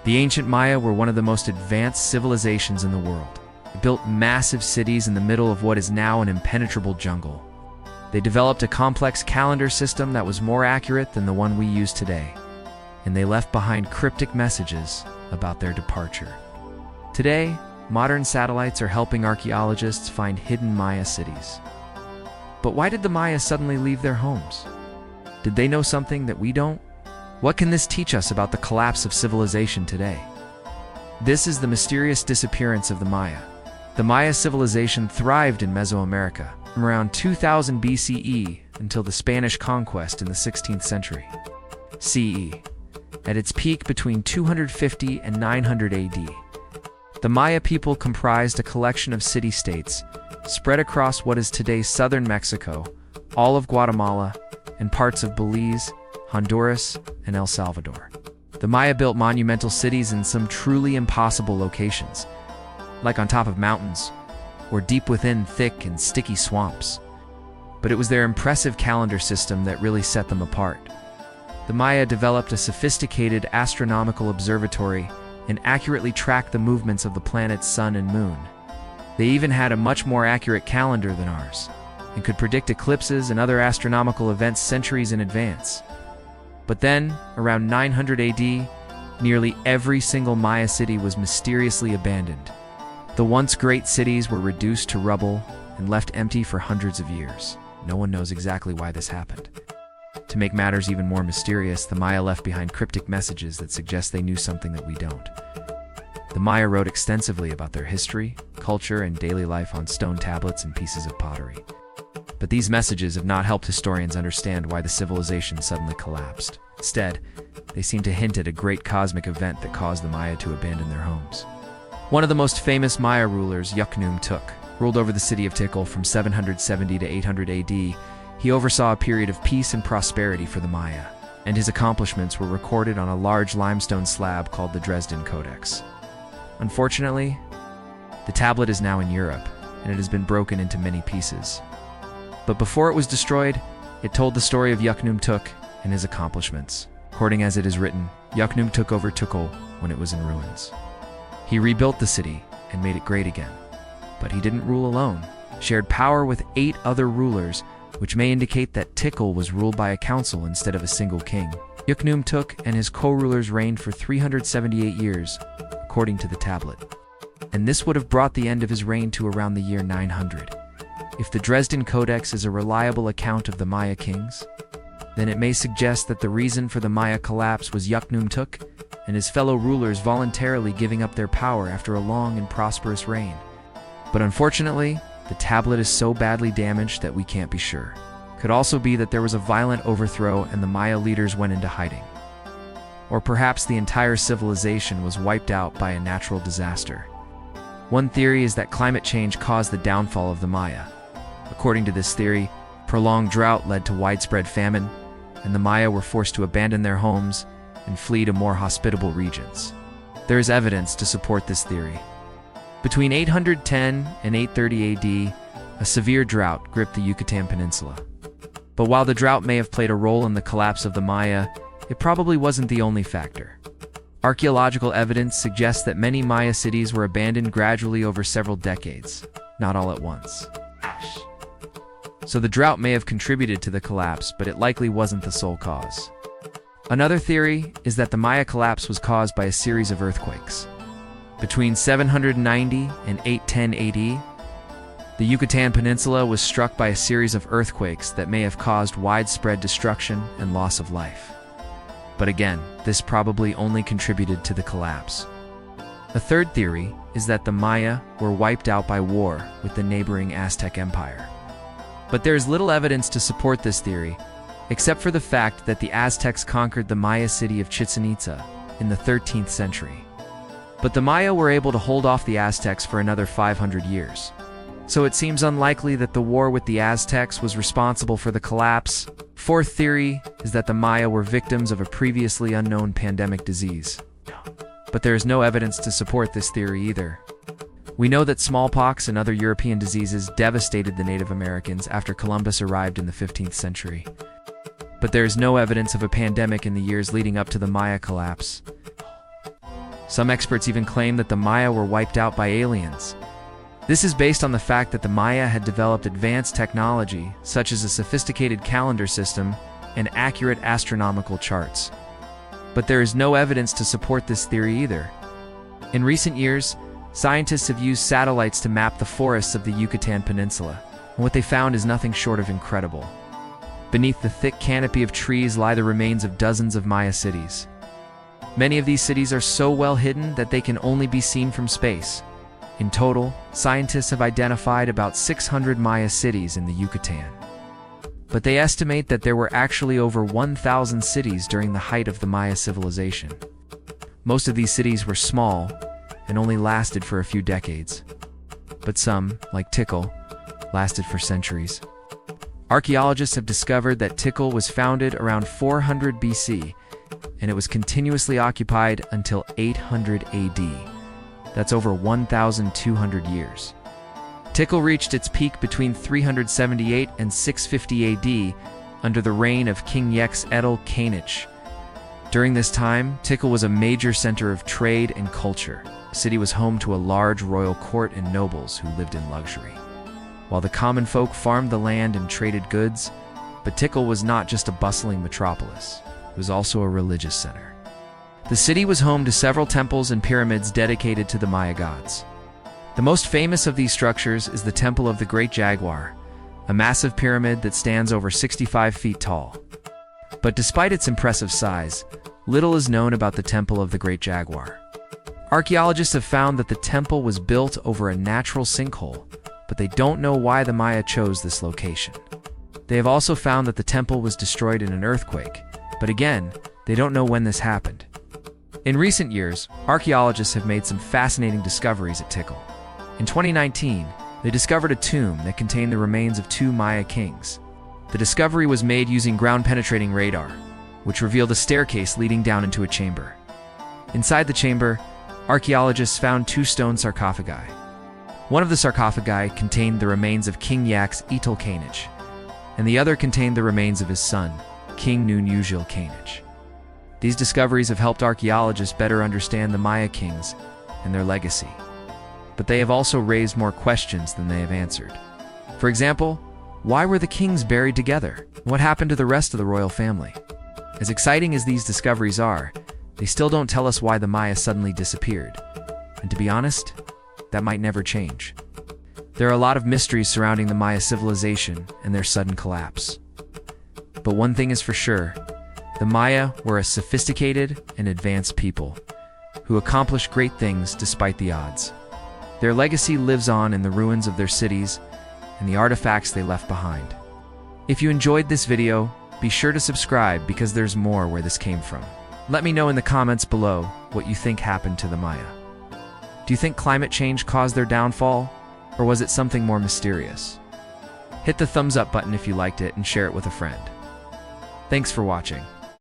The ancient Maya were one of the most advanced civilizations in the world. They built massive cities in the middle of what is now an impenetrable jungle. They developed a complex calendar system that was more accurate than the one we use today, and they left behind cryptic messages about their departure. Today, modern satellites are helping archaeologists find hidden Maya cities. But why did the Maya suddenly leave their homes? Did they know something that we don't? What can this teach us about the collapse of civilization today? This is the mysterious disappearance of the Maya. The Maya civilization thrived in Mesoamerica from around 2000 BCE until the Spanish conquest in the 16th century CE. At its peak between 250 and 900 AD, the Maya people comprised a collection of city-states spread across what is today southern Mexico, all of Guatemala, and parts of Belize, Honduras, and El Salvador. The Maya built monumental cities in some truly impossible locations, like on top of mountains, or deep within thick and sticky swamps. But it was their impressive calendar system that really set them apart. The Maya developed a sophisticated astronomical observatory and accurately tracked the movements of the planet's sun and moon. They even had a much more accurate calendar than ours, and could predict eclipses and other astronomical events centuries in advance. But then, around 900 AD, nearly every single Maya city was mysteriously abandoned. The once great cities were reduced to rubble and left empty for hundreds of years. No one knows exactly why this happened. To make matters even more mysterious, the Maya left behind cryptic messages that suggest they knew something that we don't. The Maya wrote extensively about their history, culture, and daily life on stone tablets and pieces of pottery. But these messages have not helped historians understand why the civilization suddenly collapsed. Instead, they seem to hint at a great cosmic event that caused the Maya to abandon their homes. One of the most famous Maya rulers, Tuk, ruled over the city of Tikal from 770 to 800 AD. He oversaw a period of peace and prosperity for the Maya, and his accomplishments were recorded on a large limestone slab called the Dresden Codex. Unfortunately, the tablet is now in Europe, and it has been broken into many pieces. But before it was destroyed, it told the story of Tuk and his accomplishments. According as it is written, Tuk took over Tikal when it was in ruins. He rebuilt the city and made it great again. But he didn't rule alone, shared power with 8 other rulers, which may indicate that Tikal was ruled by a council instead of a single king. Tuk and his co-rulers reigned for 378 years, according to the tablet. And this would have brought the end of his reign to around the year 900. If the Dresden Codex is a reliable account of the Maya kings, then it may suggest that the reason for the Maya collapse was Tuk and his fellow rulers voluntarily giving up their power after a long and prosperous reign. But unfortunately, the tablet is so badly damaged that we can't be sure. Could also be that there was a violent overthrow and the Maya leaders went into hiding. Or perhaps the entire civilization was wiped out by a natural disaster. One theory is that climate change caused the downfall of the Maya. According to this theory, prolonged drought led to widespread famine, and the Maya were forced to abandon their homes and flee to more hospitable regions. There is evidence to support this theory. Between 810 and 830 AD, a severe drought gripped the Yucatan Peninsula. But while the drought may have played a role in the collapse of the Maya, it probably wasn't the only factor. Archaeological evidence suggests that many Maya cities were abandoned gradually over several decades, not all at once. So the drought may have contributed to the collapse, but it likely wasn't the sole cause. Another theory is that the Maya collapse was caused by a series of earthquakes. Between 790 and 810 AD, the Yucatan Peninsula was struck by a series of earthquakes that may have caused widespread destruction and loss of life. But again, this probably only contributed to the collapse. A third theory is that the Maya were wiped out by war with the neighboring Aztec Empire. But there is little evidence to support this theory, except for the fact that the Aztecs conquered the Maya city of Chichen Itza in the 13th century. But the Maya were able to hold off the Aztecs for another 500 years. So it seems unlikely that the war with the Aztecs was responsible for the collapse. Fourth theory is that the Maya were victims of a previously unknown pandemic disease. But there is no evidence to support this theory either. We know that smallpox and other European diseases devastated the Native Americans after Columbus arrived in the 15th century. But there is no evidence of a pandemic in the years leading up to the Maya collapse. Some experts even claim that the Maya were wiped out by aliens. This is based on the fact that the Maya had developed advanced technology, such as a sophisticated calendar system and accurate astronomical charts. But there is no evidence to support this theory either. In recent years, scientists have used satellites to map the forests of the Yucatan Peninsula, and what they found is nothing short of incredible. Beneath the thick canopy of trees lie the remains of dozens of Maya cities. Many of these cities are so well hidden that they can only be seen from space. In total, scientists have identified about 600 Maya cities in the Yucatan. But they estimate that there were actually over 1,000 cities during the height of the Maya civilization. Most of these cities were small and only lasted for a few decades. But some, like Tikal, lasted for centuries. Archaeologists have discovered that Tikal was founded around 400 BC, and it was continuously occupied until 800 AD. That's over 1,200 years. Tikal reached its peak between 378 and 650 AD under the reign of King Yex-Etl-Kanich. During this time, Tikal was a major center of trade and culture. The city was home to a large royal court and nobles who lived in luxury, while the common folk farmed the land and traded goods. But Tikal was not just a bustling metropolis. It was also a religious center. The city was home to several temples and pyramids dedicated to the Maya gods. The most famous of these structures is the Temple of the Great Jaguar, a massive pyramid that stands over 65 feet tall. But despite its impressive size, little is known about the Temple of the Great Jaguar. Archaeologists have found that the temple was built over a natural sinkhole, but they don't know why the Maya chose this location. They have also found that the temple was destroyed in an earthquake, but again, they don't know when this happened. In recent years, archaeologists have made some fascinating discoveries at Tikal. In 2019, they discovered a tomb that contained the remains of 2 Maya kings. The discovery was made using ground-penetrating radar, which revealed a staircase leading down into a chamber. Inside the chamber, archaeologists found 2 stone sarcophagi. One of the sarcophagi contained the remains of King Yex-Etl-Kanich, and the other contained the remains of his son, King Nun-Uzil-Kanich. These discoveries have helped archaeologists better understand the Maya kings and their legacy. But they have also raised more questions than they have answered. For example, why were the kings buried together? What happened to the rest of the royal family? As exciting as these discoveries are, they still don't tell us why the Maya suddenly disappeared. And to be honest, that might never change. There are a lot of mysteries surrounding the Maya civilization and their sudden collapse. But one thing is for sure, the Maya were a sophisticated and advanced people who accomplished great things despite the odds. Their legacy lives on in the ruins of their cities and the artifacts they left behind. If you enjoyed this video, be sure to subscribe because there's more where this came from. Let me know in the comments below what you think happened to the Maya. Do you think climate change caused their downfall, or was it something more mysterious? Hit the thumbs up button if you liked it and share it with a friend. Thanks for watching.